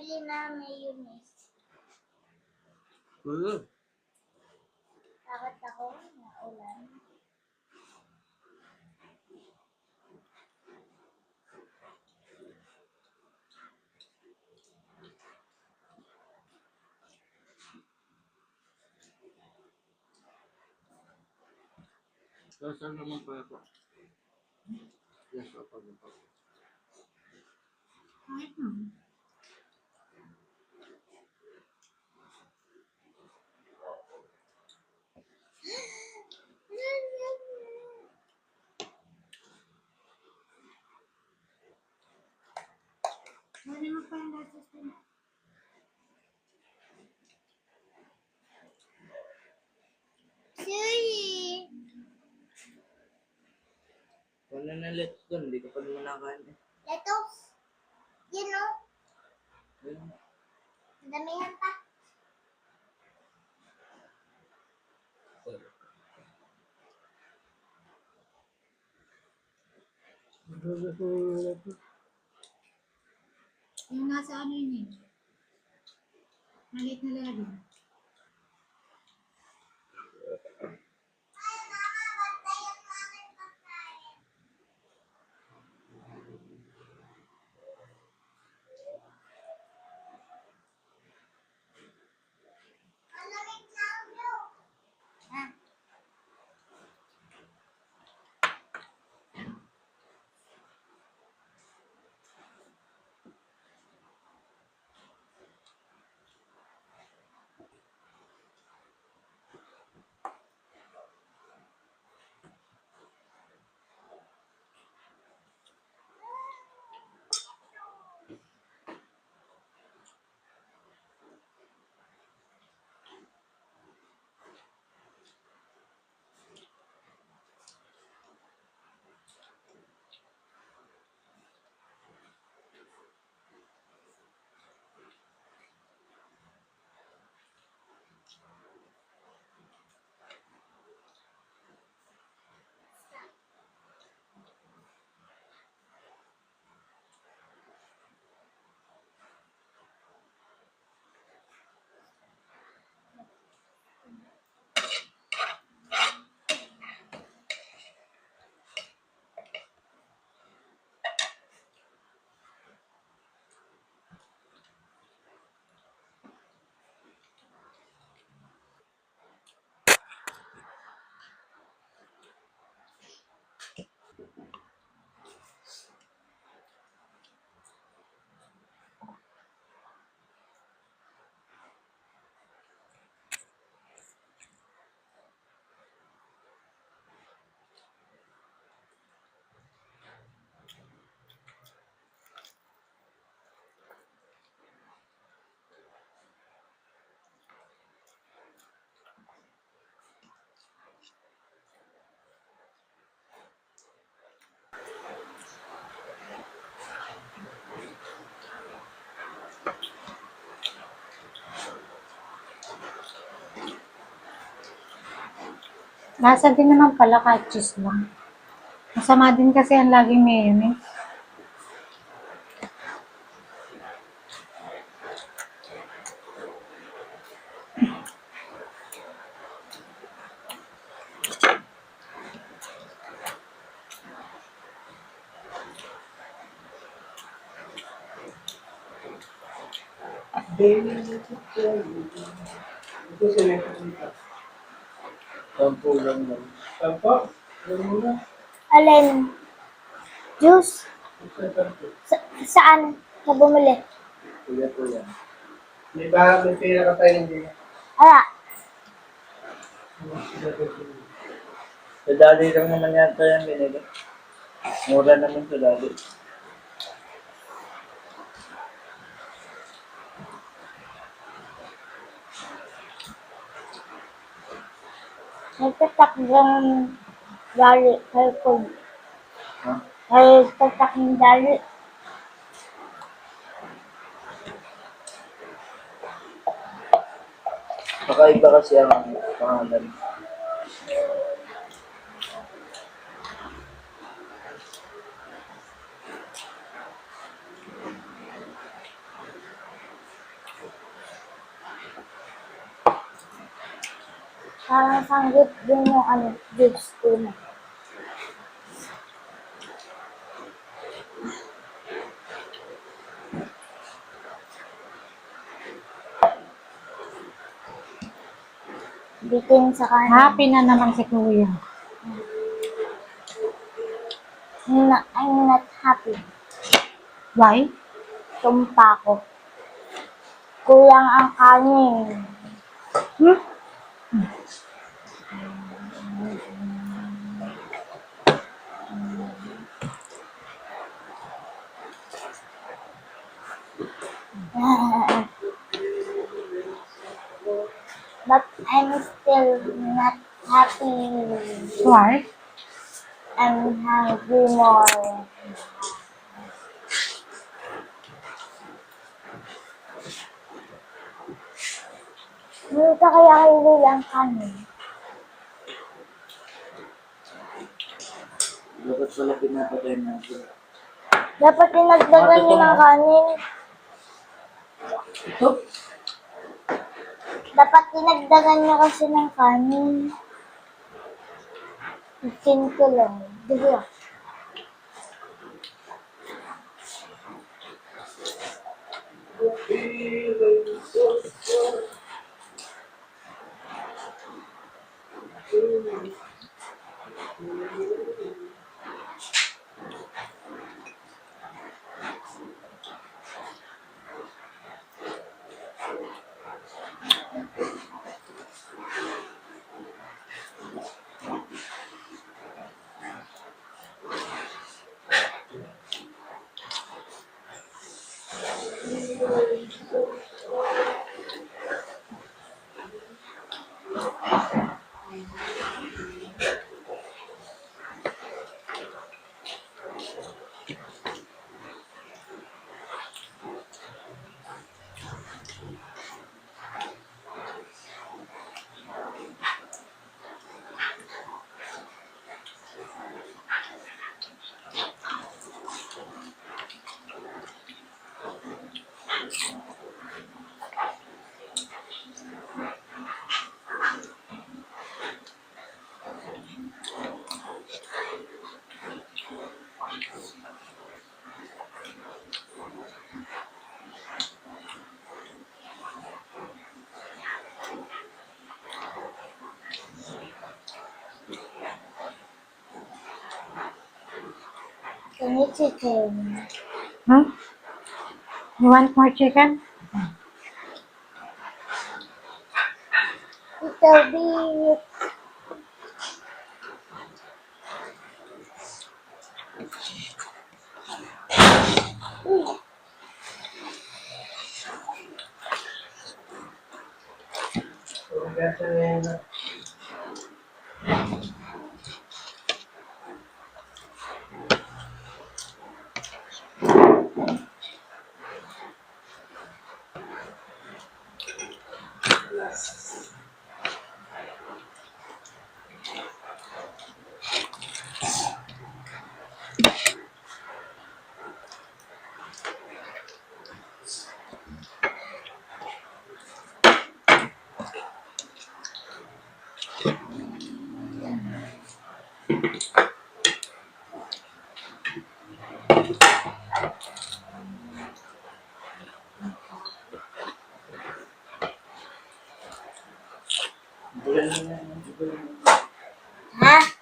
bili na mayonnaise. Takot ako na ulan. Saan naman pala po? Yes, opo. Kahit naman. Ano mo pa yung latest din? Sushi! Wala na let's doon. Hindi ko pa naman nakain eh. Lettuce! Yun o. Ayun. Damihan pa. Yung nasa ano yun eh. Maliit na lagi. Lasa din naman pala kahit cheese lang. Masama din kasi ang laging mayonnaise. Ito sila dito. Sampo lang lang. Sampo? Ano muna? Alin? Juice? Saan? Sa bumili? Kuya po yan. May ba may pera ka tayo hindi? Ala. Sa dali lang naman yata yan binili. Mura naman sa dali. Nagtatak ng dali. Helpful. Ha? Nagtatak ng dali. Kakaiba kasi ang pangalan. Parang sanggip din yung ano, juice ko na. Bitin sa kanin. Happy na naman si Kuya. I'm not happy. Why? Tumpa ko. Kulang ang kanin. Hmm? But I'm still not happy. Why? I'm hungry more. Hindi ka kaya kailangan kanin. Dapat pala pinapatay natin. Dapat dinagdagan niyo ng kanin. Ito? Dapat dinagdagan niyo kasi ng kanin. Ikin ko lang. Diba? Can you chicken? Huh? You want more chicken? Little bit. Ha?